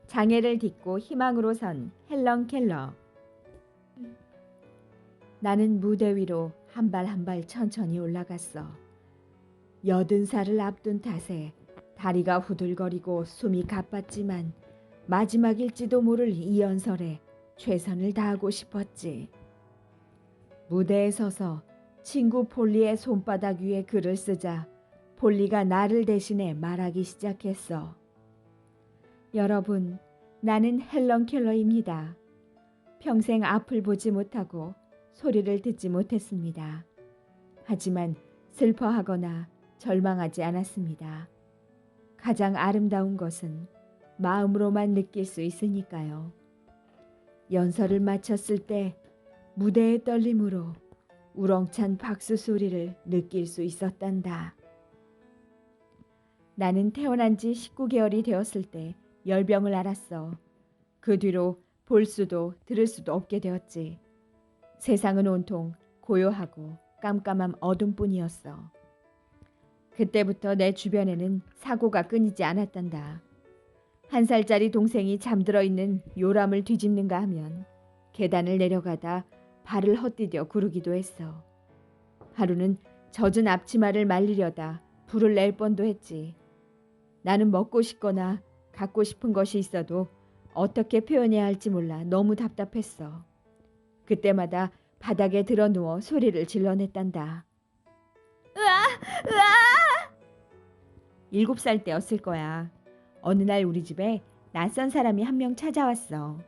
장애를 딛고 희망으로 선 헬런 켈러. 나는 무대 위로 한 발 한 발 천천히 올라갔어. 80살을 앞둔 탓에 다리가 후들거리고 숨이 가빴지만 마지막일지도 모를 이 연설에 최선을 다하고 싶었지. 무대에 서서 친구 폴리의 손바닥 위에 글을 쓰자 폴리가 나를 대신해 말하기 시작했어. 여러분, 나는 헬런 켈러입니다. 평생 앞을 보지 못하고 소리를 듣지 못했습니다. 하지만 슬퍼하거나 절망하지 않았습니다. 가장 아름다운 것은 마음으로만 느낄 수 있으니까요. 연설을 마쳤을 때 무대의 떨림으로 우렁찬 박수 소리를 느낄 수 있었단다. 나는 태어난 지 19개월이 되었을 때 열병을 앓았어. 그 뒤로 볼 수도 들을 수도 없게 되었지. 세상은 온통 고요하고 깜깜한 어둠뿐이었어. 그때부터 내 주변에는 사고가 끊이지 않았단다. 1살짜리 동생이 잠들어 있는 요람을 뒤집는가 하면 계단을 내려가다 발을 헛디뎌 구르기도 했어. 하루는 젖은 앞치마를 말리려다 불을 낼 뻔도 했지. 나는 먹고 싶거나 갖고 싶은 것이 있어도 어떻게 표현해야 할지 몰라 너무 답답했어. 그때마다 바닥에 드러누워 소리를 질러냈단다. 으아! 으아! 7살 때였을 거야. 어느 날 우리 집에 낯선 사람이 한 명 찾아왔어.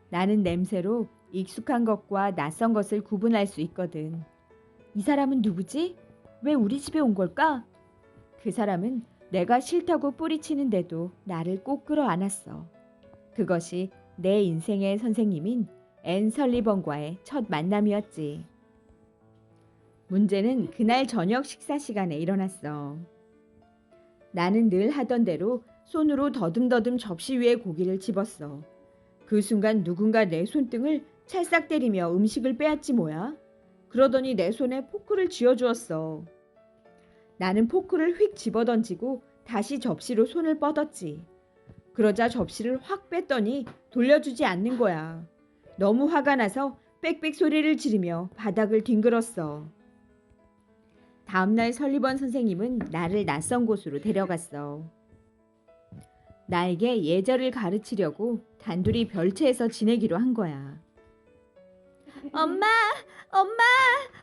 나는 냄새로 익숙한 것과 낯선 것을 구분할 수 있거든. 이 사람은 누구지? 왜 우리 집에 온 걸까? 그 사람은 내가 싫다고 뿌리치는데도 나를 꼭 끌어안았어. 그것이 내 인생의 선생님인 앤 설리번과의 첫 만남이었지. 문제는 그날 저녁 식사 시간에 일어났어. 나는 늘 하던 대로 손으로 더듬더듬 접시 위에 고기를 집었어. 그 순간 누군가 내 손등을 찰싹 때리며 음식을 빼앗지 뭐야? 그러더니 내 손에 포크를 쥐어주었어. 나는 포크를 휙 집어던지고 다시 접시로 손을 뻗었지. 그러자 접시를 확 뺐더니 돌려주지 않는 거야. 너무 화가 나서 빽빽 소리를 지르며 바닥을 뒹굴었어. 다음날 설리번 선생님은 나를 낯선 곳으로 데려갔어. 나에게 예절을 가르치려고 단둘이 별채에서 지내기로 한 거야. 엄마! 엄마!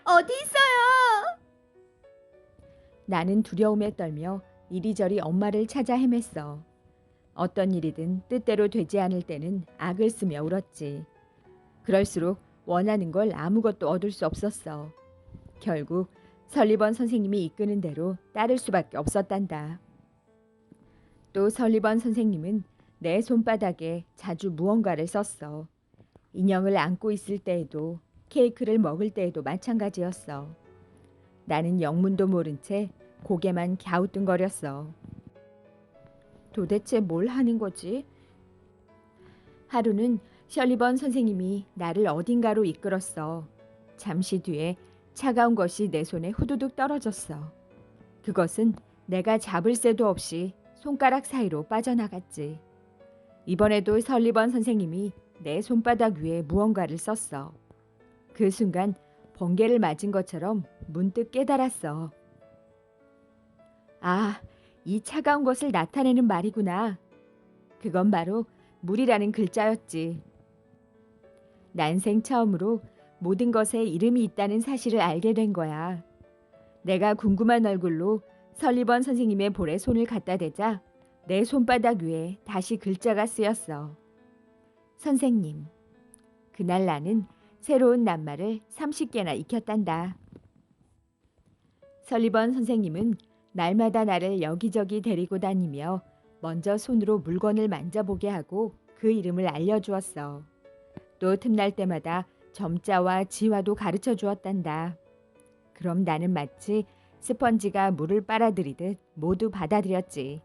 어디 있어요? 나는 두려움에 떨며 이리저리 엄마를 찾아 헤맸어. 어떤 일이든 뜻대로 되지 않을 때는 악을 쓰며 울었지. 그럴수록 원하는 걸 아무것도 얻을 수 없었어. 결국 설리번 선생님이 이끄는 대로 따를 수밖에 없었단다. 또 설리번 선생님은 내 손바닥에 자주 무언가를 썼어. 인형을 안고 있을 때에도 케이크를 먹을 때에도 마찬가지였어. 나는 영문도 모른 채 고개만 갸우뚱거렸어. 도대체 뭘 하는 거지? 하루는 셜리번 선생님이 나를 어딘가로 이끌었어. 잠시 뒤에 차가운 것이 내 손에 후두둑 떨어졌어. 그것은 내가 잡을 새도 없이 손가락 사이로 빠져나갔지. 이번에도 설리번 선생님이 내 손바닥 위에 무언가를 썼어. 그 순간 번개를 맞은 것처럼 문득 깨달았어. 아, 이 차가운 것을 나타내는 말이구나. 그건 바로 물이라는 글자였지. 난생 처음으로 모든 것에 이름이 있다는 사실을 알게 된 거야. 내가 궁금한 얼굴로 설리번 선생님의 볼에 손을 갖다 대자 내 손바닥 위에 다시 글자가 쓰였어. 선생님. 그날 나는 새로운 낱말을 30개나 익혔단다. 설리번 선생님은 날마다 나를 여기저기 데리고 다니며 먼저 손으로 물건을 만져보게 하고 그 이름을 알려주었어. 또 틈날 때마다 점자와 지화도 가르쳐 주었단다. 그럼 나는 마치 스펀지가 물을 빨아들이듯 모두 받아들였지.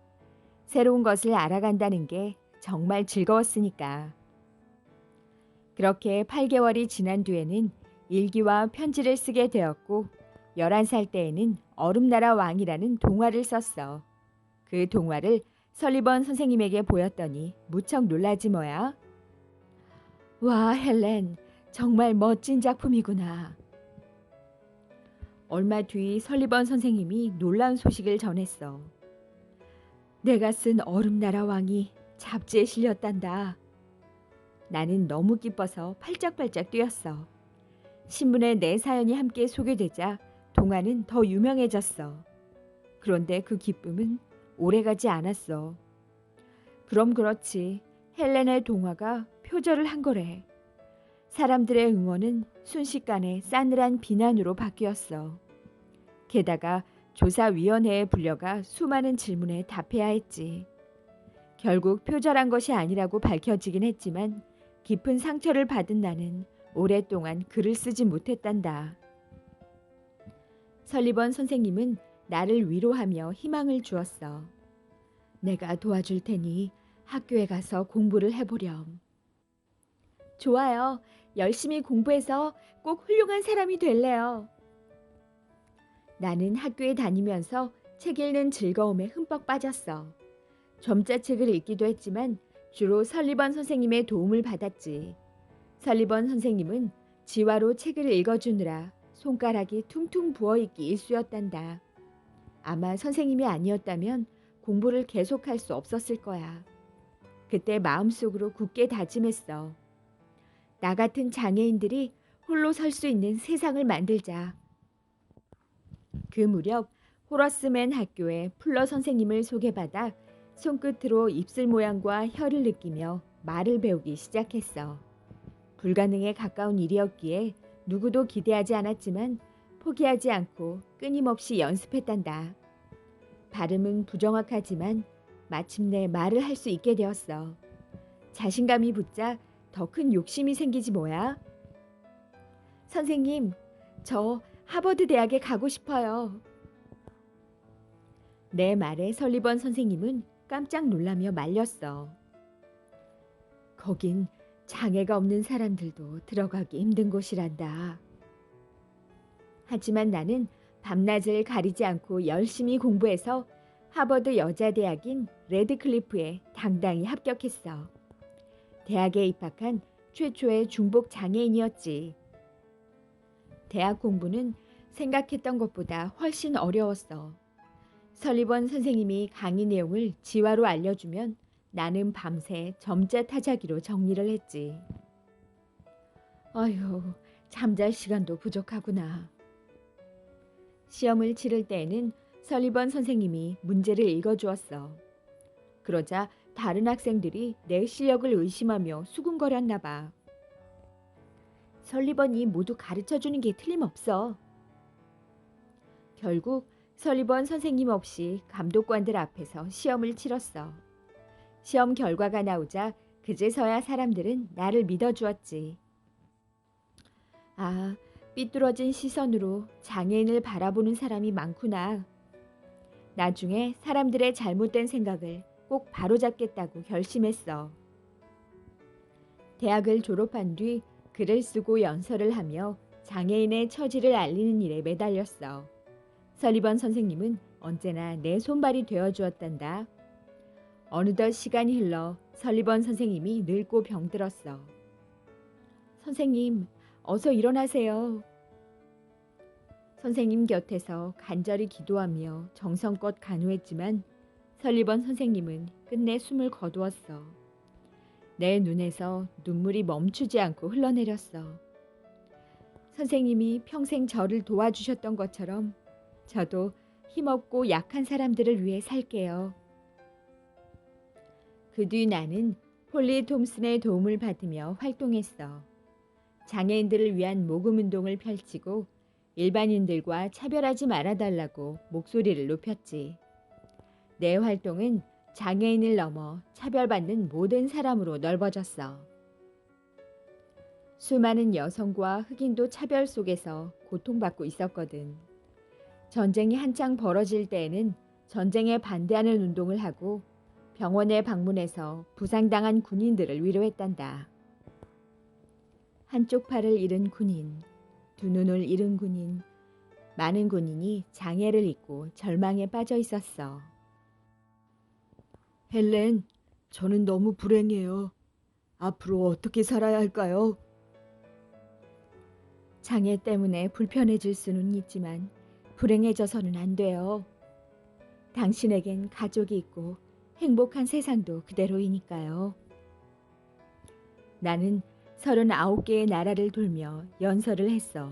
새로운 것을 알아간다는 게 정말 즐거웠으니까. 그렇게 8개월이 지난 뒤에는 일기와 편지를 쓰게 되었고 11살 때에는 얼음나라 왕이라는 동화를 썼어. 그 동화를 설리번 선생님에게 보였더니 무척 놀라지 뭐야. 와, 헬렌, 정말 멋진 작품이구나. 얼마 뒤 설리번 선생님이 놀라운 소식을 전했어. 내가 쓴 얼음나라 왕이 잡지에 실렸단다. 나는 너무 기뻐서 팔짝팔짝 뛰었어. 신문에 내 사연이 함께 소개되자 동화는 더 유명해졌어. 그런데 그 기쁨은 오래가지 않았어. 그럼 그렇지. 헬렌의 동화가 표절을 한 거래. 사람들의 응원은 순식간에 싸늘한 비난으로 바뀌었어. 게다가 조사위원회에 불려가 수많은 질문에 답해야 했지. 결국 표절한 것이 아니라고 밝혀지긴 했지만 깊은 상처를 받은 나는 오랫동안 글을 쓰지 못했단다. 설리번 선생님은 나를 위로하며 희망을 주었어. 내가 도와줄 테니 학교에 가서 공부를 해보렴. 좋아요. 열심히 공부해서 꼭 훌륭한 사람이 될래요. 나는 학교에 다니면서 책 읽는 즐거움에 흠뻑 빠졌어. 점자책을 읽기도 했지만 주로 설리번 선생님의 도움을 받았지. 설리번 선생님은 지화로 책을 읽어주느라 손가락이 퉁퉁 부어있기 일쑤였단다. 아마 선생님이 아니었다면 공부를 계속할 수 없었을 거야. 그때 마음속으로 굳게 다짐했어. 나 같은 장애인들이 홀로 설 수 있는 세상을 만들자. 그 무렵 호러스맨 학교에 플러 선생님을 소개받아 손끝으로 입술 모양과 혀를 느끼며 말을 배우기 시작했어. 불가능에 가까운 일이었기에 누구도 기대하지 않았지만 포기하지 않고 끊임없이 연습했단다. 발음은 부정확하지만 마침내 말을 할 수 있게 되었어. 자신감이 붙자 더 큰 욕심이 생기지 뭐야. 선생님, 저 하버드 대학에 가고 싶어요. 내 말에 설리번 선생님은 깜짝 놀라며 말렸어. 거긴 장애가 없는 사람들도 들어가기 힘든 곳이란다. 하지만 나는 밤낮을 가리지 않고 열심히 공부해서 하버드 여자대학인 레드클리프에 당당히 합격했어. 대학에 입학한 최초의 중복 장애인이었지. 대학 공부는 생각했던 것보다 훨씬 어려웠어. 설리번 선생님이 강의 내용을 지화로 알려주면 나는 밤새 점자 타자기로 정리를 했지. 아휴, 잠잘 시간도 부족하구나. 시험을 치를 때에는 설리번 선생님이 문제를 읽어주었어. 그러자 다른 학생들이 내 실력을 의심하며 수군거렸나 봐. 설리번이 모두 가르쳐주는 게 틀림없어. 결국 설리번 선생님 없이 감독관들 앞에서 시험을 치렀어. 시험 결과가 나오자 그제서야 사람들은 나를 믿어주었지. 아, 삐뚤어진 시선으로 장애인을 바라보는 사람이 많구나. 나중에 사람들의 잘못된 생각을 꼭 바로잡겠다고 결심했어. 대학을 졸업한 뒤 글을 쓰고 연설을 하며 장애인의 처지를 알리는 일에 매달렸어. 설리번 선생님은 언제나 내 손발이 되어주었단다. 어느덧 시간이 흘러 설리번 선생님이 늙고 병들었어. 선생님, 어서 일어나세요. 선생님 곁에서 간절히 기도하며 정성껏 간호했지만 설리번 선생님은 끝내 숨을 거두었어. 내 눈에서 눈물이 멈추지 않고 흘러내렸어. 선생님이 평생 저를 도와주셨던 것처럼 저도 힘없고 약한 사람들을 위해 살게요. 그 뒤 나는 폴리 톰슨의 도움을 받으며 활동했어. 장애인들을 위한 모금운동을 펼치고 일반인들과 차별하지 말아달라고 목소리를 높였지. 내 활동은 장애인을 넘어 차별받는 모든 사람으로 넓어졌어. 수많은 여성과 흑인도 차별 속에서 고통받고 있었거든. 전쟁이 한창 벌어질 때에는 전쟁에 반대하는 운동을 하고 병원에 방문해서 부상당한 군인들을 위로했단다. 한쪽 팔을 잃은 군인, 두 눈을 잃은 군인, 많은 군인이 장애를 입고 절망에 빠져 있었어. 헬렌, 저는 너무 불행해요. 앞으로 어떻게 살아야 할까요? 장애 때문에 불편해질 수는 있지만 불행해져서는 안 돼요. 당신에겐 가족이 있고 행복한 세상도 그대로이니까요. 나는 39개의 나라를 돌며 연설을 했어.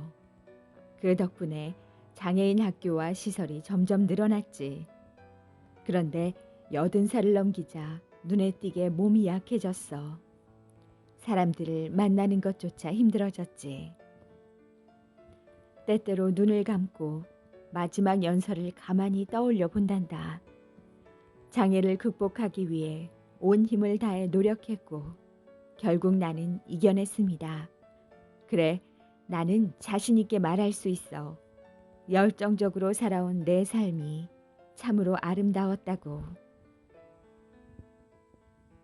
그 덕분에 장애인 학교와 시설이 점점 늘어났지. 그런데 80살을 넘기자 눈에 띄게 몸이 약해졌어. 사람들을 만나는 것조차 힘들어졌지. 때때로 눈을 감고 마지막 연설을 가만히 떠올려 본단다. 장애를 극복하기 위해 온 힘을 다해 노력했고 결국 나는 이겨냈습니다. 그래, 나는 자신 있게 말할 수 있어. 열정적으로 살아온 내 삶이 참으로 아름다웠다고.